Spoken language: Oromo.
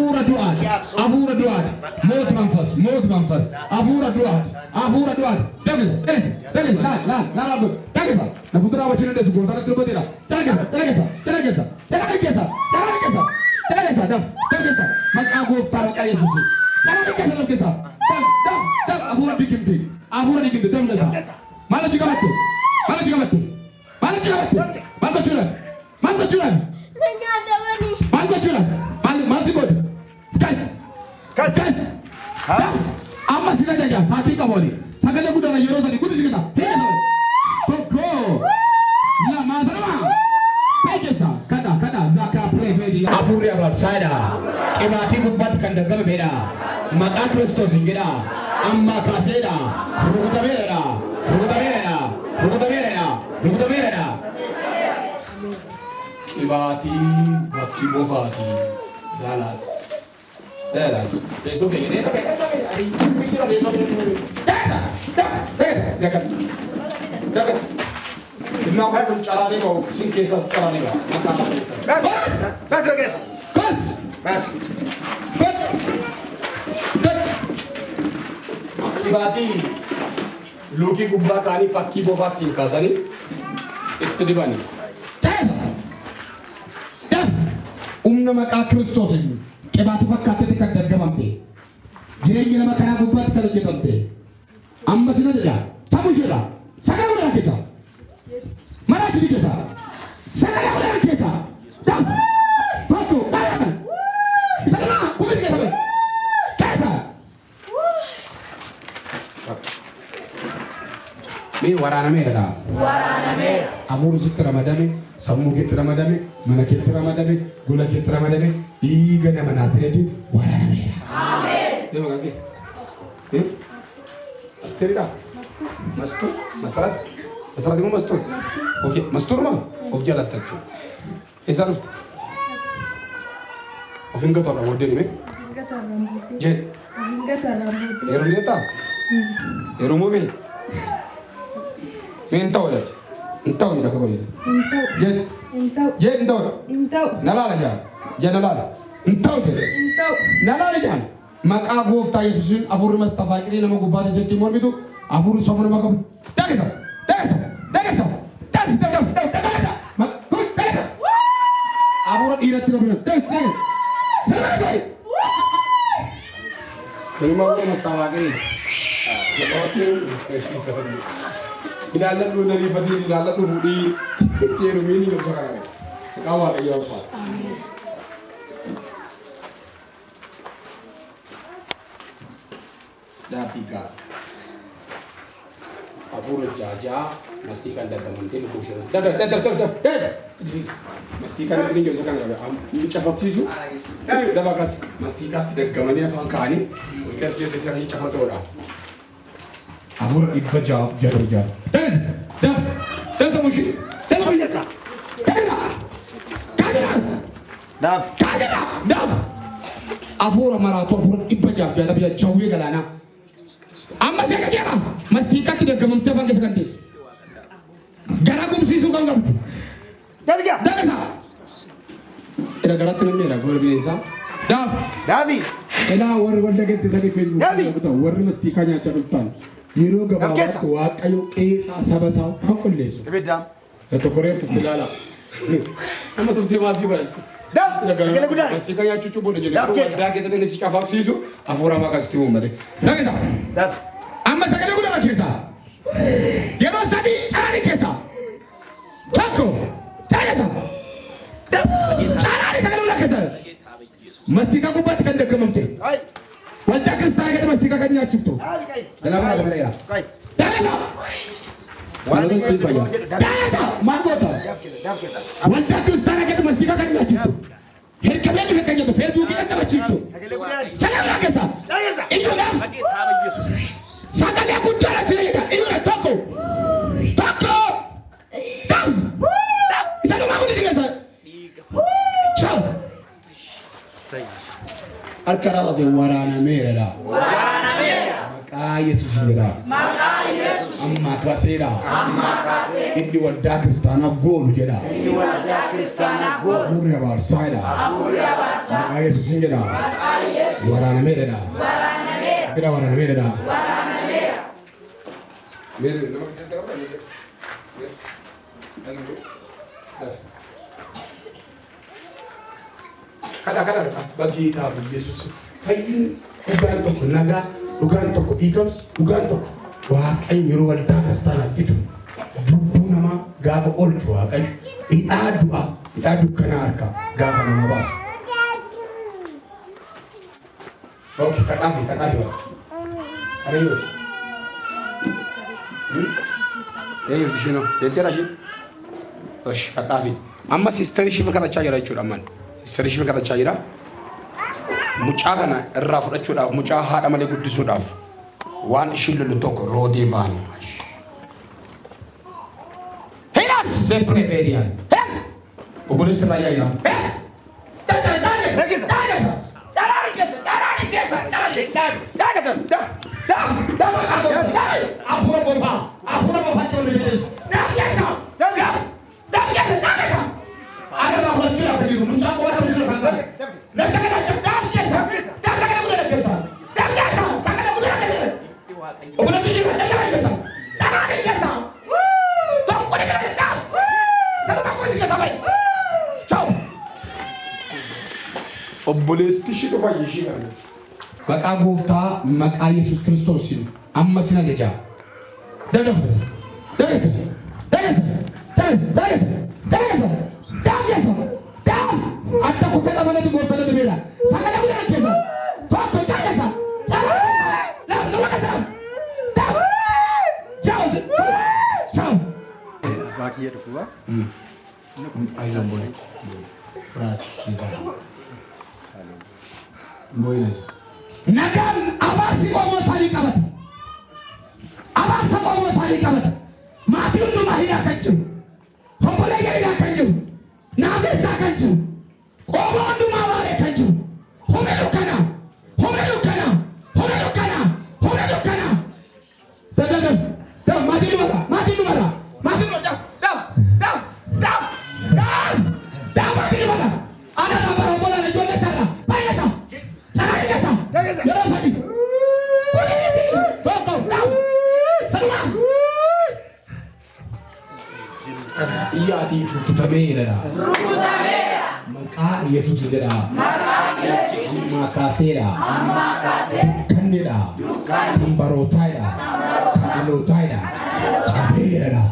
أفورا دوات موت منفس أفورا دوات دقل لا دقل نفطر أول شيء ندرس قول ترى تربطينا تلاقيسا دف ما أقول ترى كأي سوسي تلاقيسا دف أفورا ديكمتي دم لسا ما لا تجمعتي Guys, amma sila jaga, saati kaboli. Sagale kuda na yero sani kudu sikita. Koko, ya mazalama. Pekesa, kada, zaka play. Afuri abad sada, kemati kubat kanda gabe beda. Maka Kristus ingira, amma kaseda, rukuta bereda. Kemati, baki bovati, Dallas. Esto que viene, ahí, no hay un charanero sin que esas charanero. Ibati, Luki Gubba Kani Fakki Bovati Kazani, Itibani. Maka Kristus ini. Kebatu fakkaate kan dargamamte jireenya nama kana gubbaatti kan hojjetamte amma sina jedha samu jira sagala godhan keessa mara jiri keessa sagala godhan keessa daf tokko kaayatan isa nama kubin keessa mi waraana meera afuuru sitti ramadame sammuu keetti ramadame mana keetti ramadame gola keetti ramadame dhiiga nama naasireetiin waraana meera. Ameen. Deema kan kee. Asteeridha. Mastuu. Masarat immoo mastuu. Mastuuruma of jaalattachuu. Eessaa dhufte? Of hin gatoodha booddeen hime? Jee. Yeroo deetaa? Yeroo moofee? Mee hin ta'u jedhe. Hin ta'u jedha kabaja. Jee hin ta'u. Nalaala jaa. Janalala, entau je. Nalala jan. Maka Gooftaa Yesuusin afurri Mustafaa qiree nama gubbaate seetti mormitu afurri somu nama qabu. Dagisa. Afurri dhiiratti qabu. Salaatai. Ilma afurri Mustafaa qiree. Ilaalladhu nariifatii ilaalladhu fuudhii teerumiini gabsa kana. Kaawaa qayyoo faa. Dapiga afur jaja mastikan daganamte lu kushir mastikan sini jauh sekarang ada ini cafak tisu dah bagas mastikan dagamani afan kani ustaz jadi saya cafak tu orang afur ibda jawab jaruja dan semushi biasa daf afur maratu afur ibda jawab jadi biar jauh ya galana. Amma saya kira mastika tidak gemeter bangkit sekantis. Garagum sisu kau ngam. Dah sah. Eda garat dengan merah, gua lebih insaf. Davi. Eda war dekat di sana Facebook. Betul, war mastikanya carutan. Hero gabawat tua kayu kesa sabasau. Aku lesu. Bedam. Itu korek tu telala. Amma tu timal si bas. Mastikanya cucu boleh jadi. Dah kita ni si kafak sisu. Afura makan situ mari. Dah sah. Amma sagale godhan keessa yeroo sadii caraani keessa tokko taayasa caraani sagale godhan keessa mastika gubbaatti kan dagamamte wanta kristaa gadi mastika kan nyaachiftu dalagaa gamareera taayasa maangoota wanta kristaa gadi mastika kan nyaachiftu hirkabeen dhufe kan jettu feesbuukii kan taphachiiftu sagale godhan keessa iyyuudhaaf Sakali aku jalan sini kan, ini udah toko. Bisa rumah aku di sini saya. Ciao. Arkara se warana merah. Maka Yesus merah. Amma kaseda. Indi wal dakistana golu jeda. Afuri abarsaida. Maka Yesus injeda. Warana mereda. Kira warana mereda. Mere nama kita apa ni? Lagi dulu. Kadang-kadang bagi tahu Yesus. Fayin ugan toko naga, ugan toko ikams, ugan toko. Wah, ay miruwal dakas tanah fitu. Dubu nama gafa olcua ay idadu kanarka gafa nama bas. Oke, kadafi wak. Ada yuk. Yuk di sini. Entera sih. Osh, kadafi. Amma sisteri sih berkata caira itu aman. Sisteri sih berkata caira. Mucaa kana irraa fudhachuudhaaf mucaa haadha malee guddisuudhaaf waan ishiin lollu tokko roodee baane. Hinas sempre veria. Obboleetti raayyaa jira. Hes! Obboleetti ishee dhufa ishee gargaara. Maqaa gooftaa maqaa Yesuus Kiristoosiin amma sina gajaa. Dadafte. Adda kukkee qabanatti gooftaa dadhabeera. Sagalee guddaa keessa. Tokko daagessa. Ciao. Baakiyya dhufuba. Ayizan boy. Frasiba. Boynes. Nagaan abaarsi qomoo isaanii qabata. Abaarsa qomoo isaanii qabata. Maatii hundumaa hidhaa kan jiru. Obboleeyya hidhaa kan jiru. Naabeessaa kan jiru. Qomoo hundumaa baaree kan jiru. Humna dukkanaa. Maatii dhumara. Maatii dhumara. Ana nama obbolaan ijoollee sarara. Baay'eessa. Yeroo sadii. Tokko. Saduma. Iyyaatii rukutameera. Maqaa Yesuus jedha. Amma kaaseera. Kannedha. Kan barootaadha. Kan dhalootaadha. Cabeera.